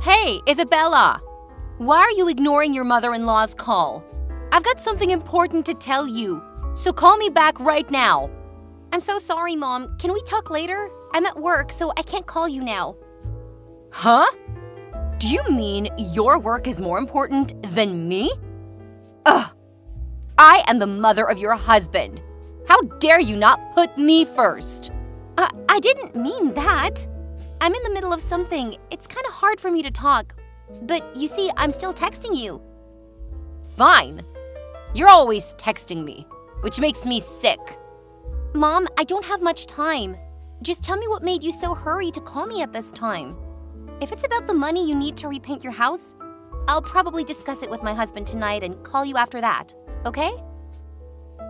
Hey, Isabella! Why are you ignoring your mother-in-law's call? I've got something important to tell you, so call me back right now. I'm so sorry, Mom. Can we talk later? I'm at work, so I can't call you now. Huh? Do you mean your work is more important than me? Ugh! I am the mother of your husband. How dare you not put me first? I didn't mean that. I'm in the middle of something. It's kind of hard for me to talk. But you see, I'm still texting you. Fine. You're always texting me, which makes me sick. Mom, I don't have much time. Just tell me what made you so hurry to call me at this time. If it's about the money you need to repaint your house, I'll probably discuss it with my husband tonight and call you after that, okay?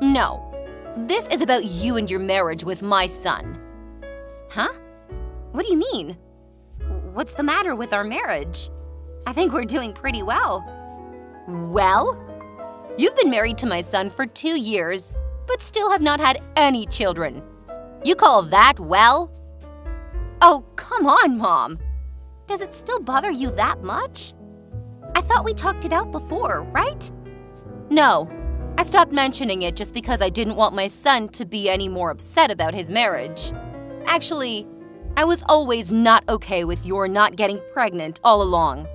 No. This is about you and your marriage with my son. Huh? What do you mean? What's the matter with our marriage? I think we're doing pretty well. Well? You've been married to my son for 2 years, but still have not had any children. You call that well? Oh, come on, Mom. Does it still bother you that much? I thought we talked it out before, right? No. I stopped mentioning it just because I didn't want my son to be any more upset about his marriage. Actually, I was always not okay with your not getting pregnant all along.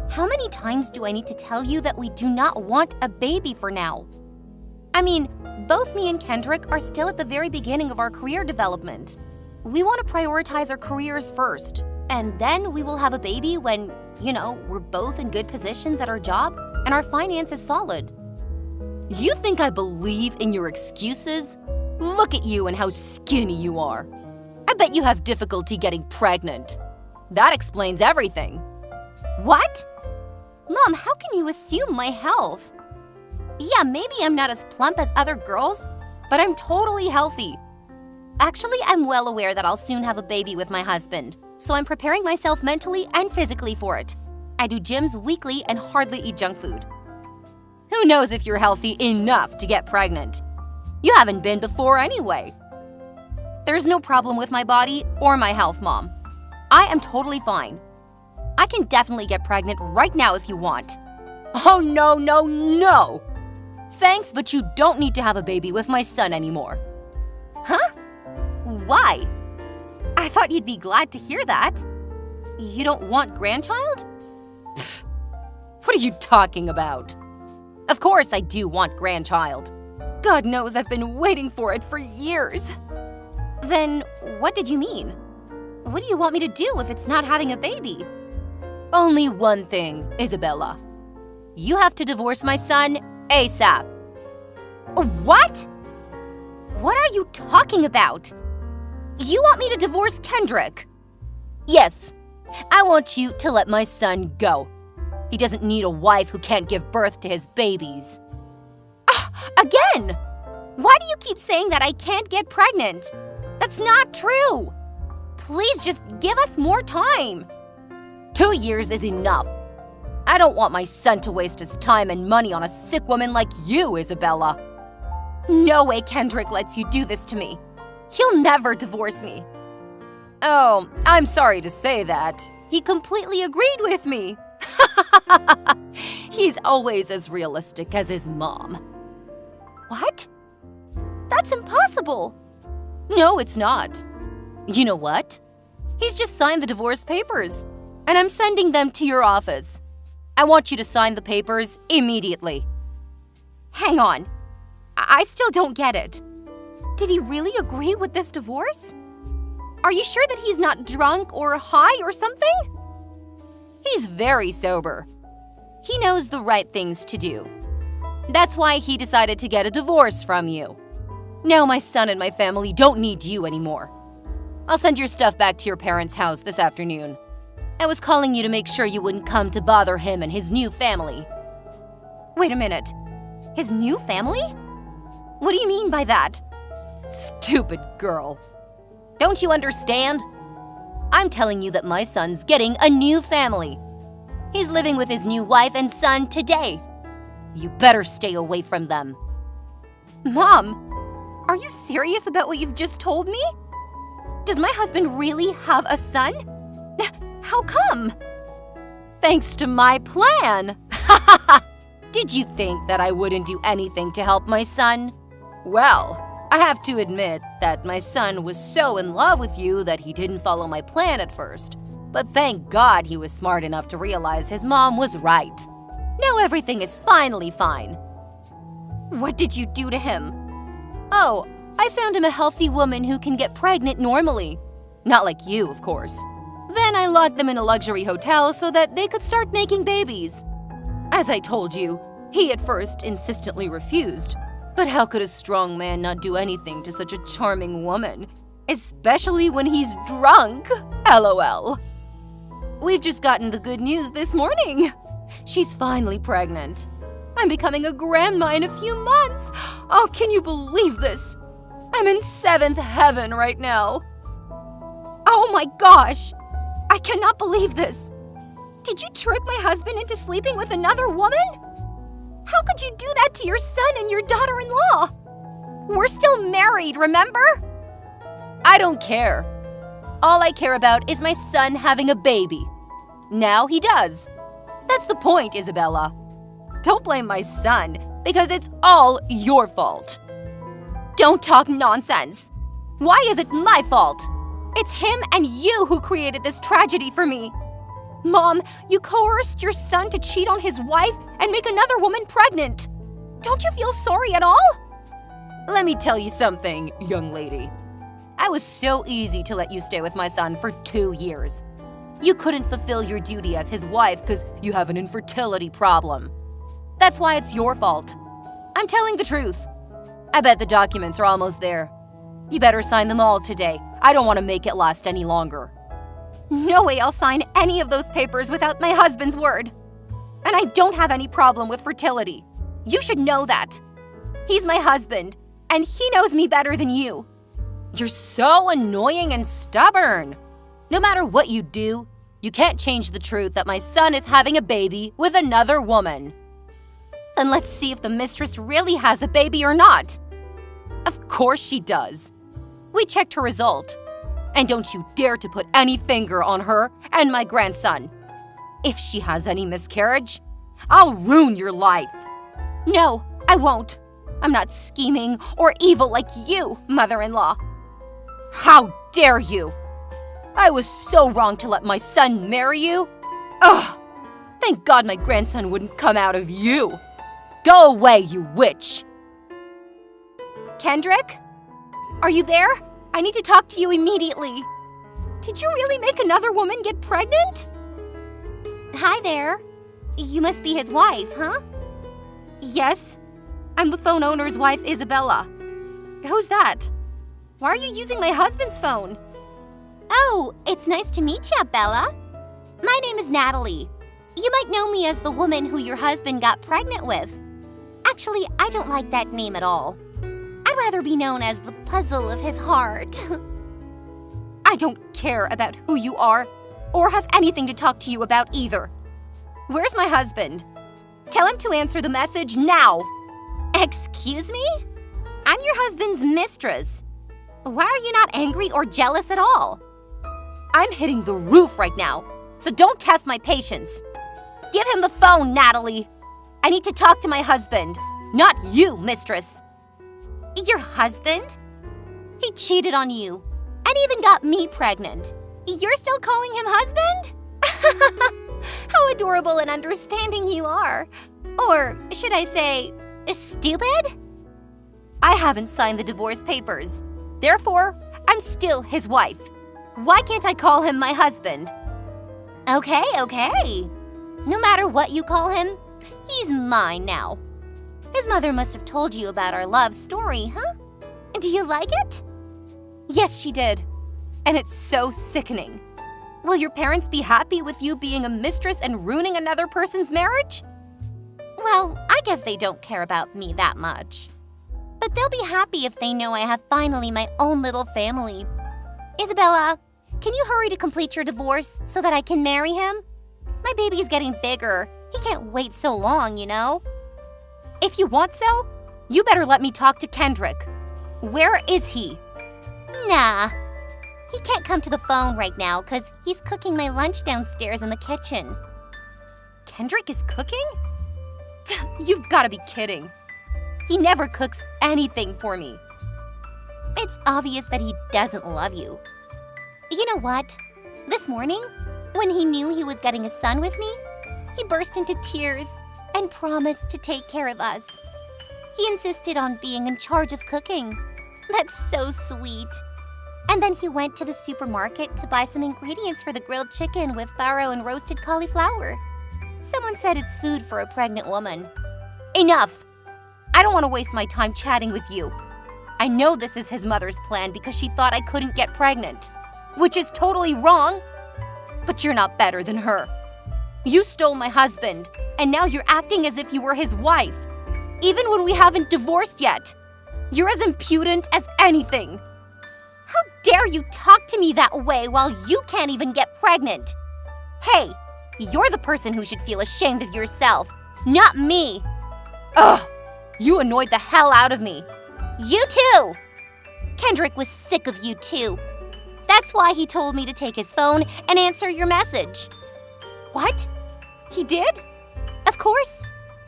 How many times do I need to tell you that we do not want a baby for now? I mean, both me and Kendrick are still at the very beginning of our career development. We want to prioritize our careers first, and then we will have a baby when, we're both in good positions at our job and our finance is solid. You think I believe in your excuses? Look at you and how skinny you are. I bet you have difficulty getting pregnant. That explains everything. What? Mom, how can you assume my health? Yeah, maybe I'm not as plump as other girls, but I'm totally healthy. Actually, I'm well aware that I'll soon have a baby with my husband, so I'm preparing myself mentally and physically for it. I do gyms weekly and hardly eat junk food. Who knows if you're healthy enough to get pregnant? You haven't been before anyway. There's no problem with my body or my health, Mom. I am totally fine. I can definitely get pregnant right now if you want. Oh, no, no, no! Thanks, but you don't need to have a baby with my son anymore. Huh? Why? I thought you'd be glad to hear that. You don't want grandchild? Pfft, what are you talking about? Of course I do want grandchild. God knows I've been waiting for it for years. Then what did you mean? What do you want me to do if it's not having a baby? Only one thing, Isabella. You have to divorce my son ASAP. What? What are you talking about? You want me to divorce Kendrick? Yes, I want you to let my son go. He doesn't need a wife who can't give birth to his babies. Again! Why do you keep saying that I can't get pregnant? That's not true. Please just give us more time. 2 years is enough. I don't want my son to waste his time and money on a sick woman like you, Isabella. No way Kendrick lets you do this to me. He'll never divorce me. Oh, I'm sorry to say that. He completely agreed with me. He's always as realistic as his mom. What? That's impossible. No, it's not. You know what? He's just signed the divorce papers, and I'm sending them to your office. I want you to sign the papers immediately. Hang on. I still don't get it. Did he really agree with this divorce? Are you sure that he's not drunk or high or something? He's very sober. He knows the right things to do. That's why he decided to get a divorce from you. Now my son and my family don't need you anymore. I'll send your stuff back to your parents' house this afternoon. I was calling you to make sure you wouldn't come to bother him and his new family. Wait a minute. His new family? What do you mean by that? Stupid girl. Don't you understand? I'm telling you that my son's getting a new family. He's living with his new wife and son today. You better stay away from them. Mom, are you serious about what you've just told me? Does my husband really have a son? How come? Thanks to my plan. Did you think that I wouldn't do anything to help my son? Well, I have to admit that my son was so in love with you that he didn't follow my plan at first. But thank God he was smart enough to realize his mom was right. Now everything is finally fine. What did you do to him? Oh, I found him a healthy woman who can get pregnant normally. Not like you, of course. Then I locked them in a luxury hotel so that they could start making babies. As I told you, he at first insistently refused. But how could a strong man not do anything to such a charming woman? Especially when he's drunk. LOL. We've just gotten the good news this morning. She's finally pregnant. I'm becoming a grandma in a few months. Oh, can you believe this? I'm in 7th heaven right now. Oh my gosh! I cannot believe this. Did you trick my husband into sleeping with another woman? How could you do that to your son and your daughter-in-law? We're still married, remember? I don't care. All I care about is my son having a baby. Now he does. That's the point, Isabella. Don't blame my son, because it's all your fault. Don't talk nonsense. Why is it my fault? It's him and you who created this tragedy for me. Mom, you coerced your son to cheat on his wife and make another woman pregnant. Don't you feel sorry at all? Let me tell you something, young lady. I was so easy to let you stay with my son for 2 years. You couldn't fulfill your duty as his wife because you have an infertility problem. That's why it's your fault. I'm telling the truth. I bet the documents are almost there. You better sign them all today. I don't want to make it last any longer. No way I'll sign any of those papers without my husband's word. And I don't have any problem with fertility. You should know that. He's my husband, and he knows me better than you. You're so annoying and stubborn. No matter what you do, you can't change the truth that my son is having a baby with another woman. Then let's see if the mistress really has a baby or not. Of course she does. We checked her result. And don't you dare to put any finger on her and my grandson. If she has any miscarriage, I'll ruin your life. No, I won't. I'm not scheming or evil like you, mother-in-law. How dare you? I was so wrong to let my son marry you. Ugh! Thank God my grandson wouldn't come out of you. Go away, you witch! Kendrick? Are you there? I need to talk to you immediately. Did you really make another woman get pregnant? Hi there. You must be his wife, huh? Yes. I'm the phone owner's wife, Isabella. Who's that? Why are you using my husband's phone? Oh, it's nice to meet you, Bella. My name is Natalie. You might know me as the woman who your husband got pregnant with. Actually, I don't like that name at all. I'd rather be known as the puzzle of his heart. I don't care about who you are or have anything to talk to you about either. Where's my husband? Tell him to answer the message now. Excuse me? I'm your husband's mistress. Why are you not angry or jealous at all? I'm hitting the roof right now, so don't test my patience. Give him the phone, Natalie. I need to talk to my husband, not you, mistress. Your husband? He cheated on you and even got me pregnant. You're still calling him husband? How adorable and understanding you are. Or should I say, stupid? I haven't signed the divorce papers. Therefore, I'm still his wife. Why can't I call him my husband? Okay. No matter what you call him, he's mine now. His mother must have told you about our love story, huh? Do you like it? Yes, she did. And it's so sickening. Will your parents be happy with you being a mistress and ruining another person's marriage? Well, I guess they don't care about me that much. But they'll be happy if they know I have finally my own little family. Isabella, can you hurry to complete your divorce so that I can marry him? My baby's getting bigger. He can't wait so long, you know? If you want so, you better let me talk to Kendrick. Where is he? Nah. He can't come to the phone right now because he's cooking my lunch downstairs in the kitchen. Kendrick is cooking? You've got to be kidding. He never cooks anything for me. It's obvious that he doesn't love you. You know what? This morning, when he knew he was getting a son with me, he burst into tears and promised to take care of us. He insisted on being in charge of cooking. That's so sweet. And then he went to the supermarket to buy some ingredients for the grilled chicken with farro and roasted cauliflower. Someone said it's food for a pregnant woman. Enough! I don't want to waste my time chatting with you. I know this is his mother's plan because she thought I couldn't get pregnant, which is totally wrong. But you're not better than her. You stole my husband, and now you're acting as if you were his wife. Even when we haven't divorced yet. You're as impudent as anything. How dare you talk to me that way while you can't even get pregnant? Hey, you're the person who should feel ashamed of yourself, not me. Ugh, you annoyed the hell out of me. You too! Kendrick was sick of you too. That's why he told me to take his phone and answer your message. What? He did? Of course.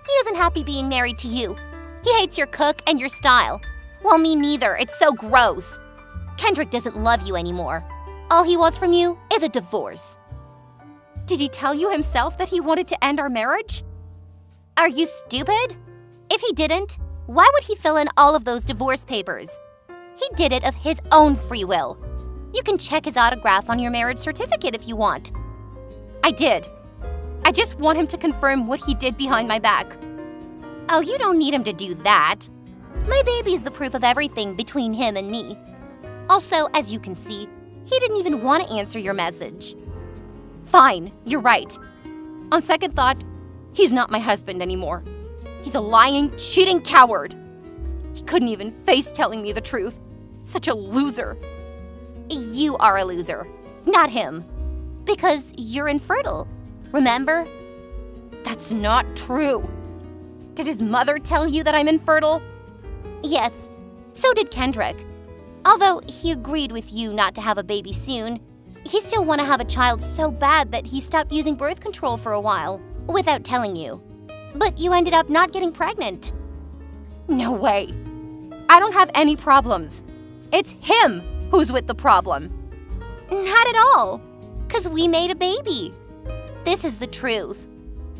He isn't happy being married to you. He hates your cook and your style. Well, me neither. It's so gross. Kendrick doesn't love you anymore. All he wants from you is a divorce. Did he tell you himself that he wanted to end our marriage? Are you stupid? If he didn't, why would he fill in all of those divorce papers? He did it of his own free will. You can check his autograph on your marriage certificate if you want. I did. I just want him to confirm what he did behind my back. Oh, you don't need him to do that. My baby's the proof of everything between him and me. Also, as you can see, he didn't even want to answer your message. Fine, you're right. On second thought, he's not my husband anymore. He's a lying, cheating coward. He couldn't even face telling me the truth. Such a loser. You are a loser, not him. Because you're infertile, remember? That's not true. Did his mother tell you that I'm infertile? Yes, so did Kendrick. Although he agreed with you not to have a baby soon, he still want to have a child so bad that he stopped using birth control for a while, without telling you. But you ended up not getting pregnant. No way. I don't have any problems. It's him who's with the problem. Not at all, 'cause we made a baby. This is the truth.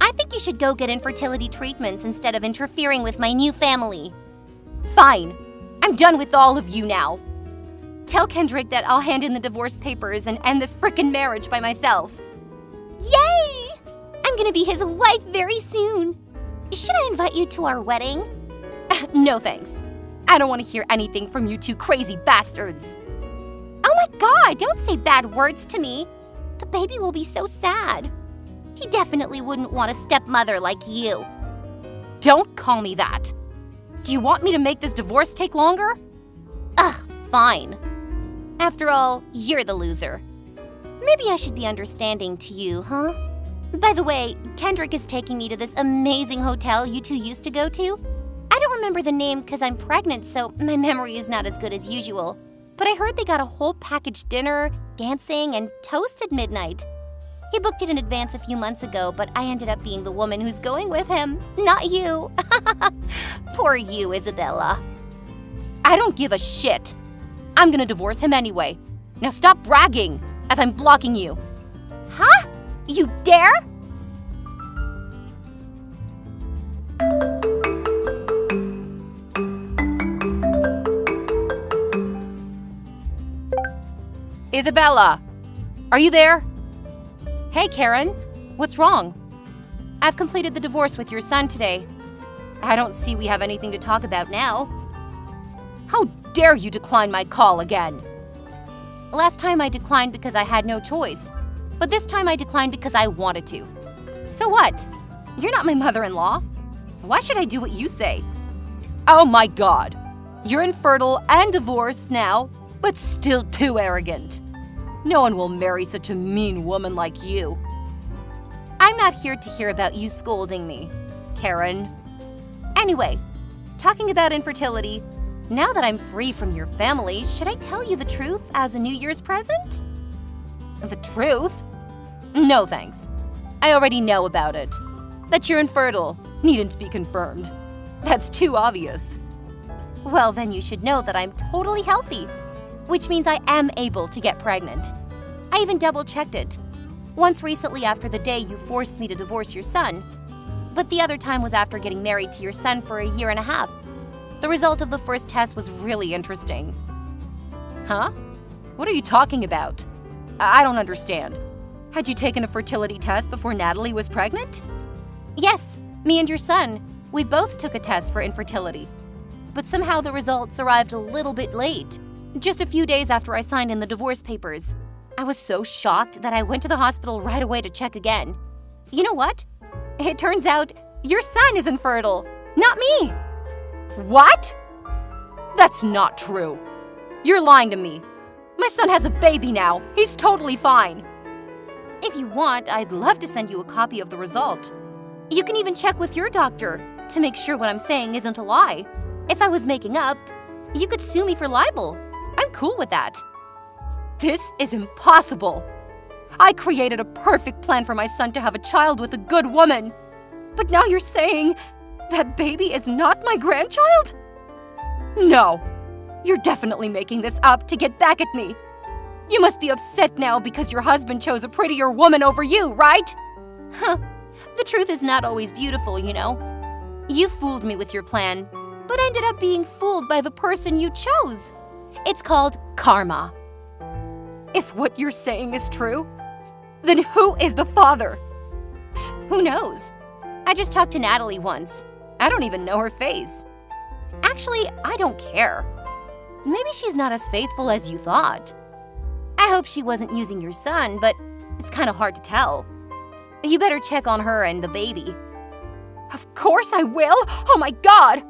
I think you should go get infertility treatments instead of interfering with my new family. Fine. I'm done with all of you now. Tell Kendrick that I'll hand in the divorce papers and end this frickin' marriage by myself. Yay! I'm gonna be his wife very soon. Should I invite you to our wedding? No thanks. I don't want to hear anything from you two crazy bastards. Oh my God, don't say bad words to me. The baby will be so sad. He definitely wouldn't want a stepmother like you. Don't call me that. Do you want me to make this divorce take longer? Ugh, fine. After all, you're the loser. Maybe I should be understanding to you, huh? By the way, Kendrick is taking me to this amazing hotel you two used to go to. I don't remember the name because I'm pregnant, so my memory is not as good as usual. But I heard they got a whole package dinner, dancing, and toast at midnight. He booked it in advance a few months ago, but I ended up being the woman who's going with him, not you. Poor you, Isabella. I don't give a shit. I'm gonna divorce him anyway. Now stop bragging, as I'm blocking you. Huh? You dare? Isabella, are you there? Hey, Karen, what's wrong? I've completed the divorce with your son today. I don't see we have anything to talk about now. How dare you decline my call again? Last time I declined because I had no choice, but this time I declined because I wanted to. So what? You're not my mother-in-law. Why should I do what you say? Oh my God. You're infertile and divorced now, but still too arrogant. No one will marry such a mean woman like you. I'm not here to hear about you scolding me, Karen. Anyway, talking about infertility, now that I'm free from your family, should I tell you the truth as a New Year's present? The truth? No thanks. I already know about it. That you're infertile needn't be confirmed. That's too obvious. Well, then you should know that I'm totally healthy, which means I am able to get pregnant. I even double-checked it. Once recently after the day you forced me to divorce your son, but the other time was after getting married to your son for a year and a half. The result of the first test was really interesting. Huh? What are you talking about? I don't understand. Had you taken a fertility test before Natalie was pregnant? Yes, me and your son. We both took a test for infertility. But somehow the results arrived a little bit late, just a few days after I signed in the divorce papers. I was so shocked that I went to the hospital right away to check again. You know what? It turns out your son is infertile, not me. What? That's not true. You're lying to me. My son has a baby now. He's totally fine. If you want, I'd love to send you a copy of the result. You can even check with your doctor to make sure what I'm saying isn't a lie. If I was making up, you could sue me for libel. I'm cool with that. This is impossible. I created a perfect plan for my son to have a child with a good woman. But now you're saying that baby is not my grandchild? No, you're definitely making this up to get back at me. You must be upset now because your husband chose a prettier woman over you, right? Huh. The truth is not always beautiful, you know. You fooled me with your plan, but ended up being fooled by the person you chose. It's called karma. If what you're saying is true, then who is the father? Who knows? I just talked to Natalie once. I don't even know her face. Actually, I don't care. Maybe she's not as faithful as you thought. I hope she wasn't using your son, but it's kind of hard to tell. You better check on her and the baby. Of course I will! Oh my God!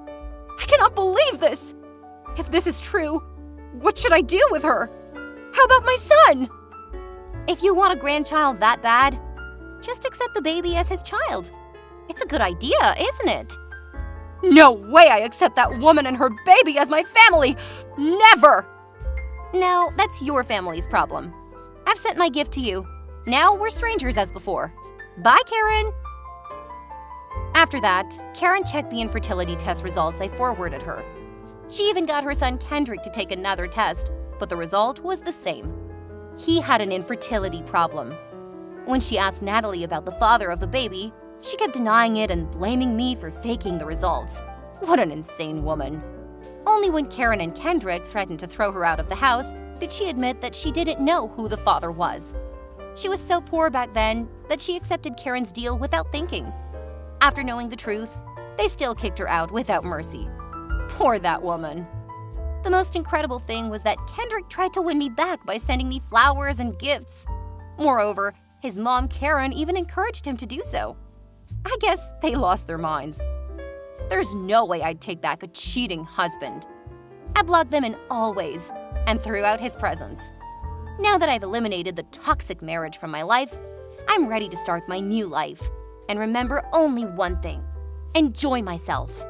I cannot believe this! If this is true, what should I do with her? How about my son? If you want a grandchild that bad, just accept the baby as his child. It's a good idea, isn't it? No way I accept that woman and her baby as my family! Never! Now, that's your family's problem. I've sent my gift to you. Now we're strangers as before. Bye, Karen! After that, Karen checked the infertility test results I forwarded her. She even got her son Kendrick to take another test, but the result was the same. He had an infertility problem. When she asked Natalie about the father of the baby, she kept denying it and blaming me for faking the results. What an insane woman. Only when Karen and Kendrick threatened to throw her out of the house did she admit that she didn't know who the father was. She was so poor back then that she accepted Karen's deal without thinking. After knowing the truth, they still kicked her out without mercy. Poor that woman. The most incredible thing was that Kendrick tried to win me back by sending me flowers and gifts. Moreover, his mom Karen even encouraged him to do so. I guess they lost their minds. There's no way I'd take back a cheating husband. I blocked them in all ways and threw out his presence. Now that I've eliminated the toxic marriage from my life, I'm ready to start my new life. And remember only one thing: enjoy myself.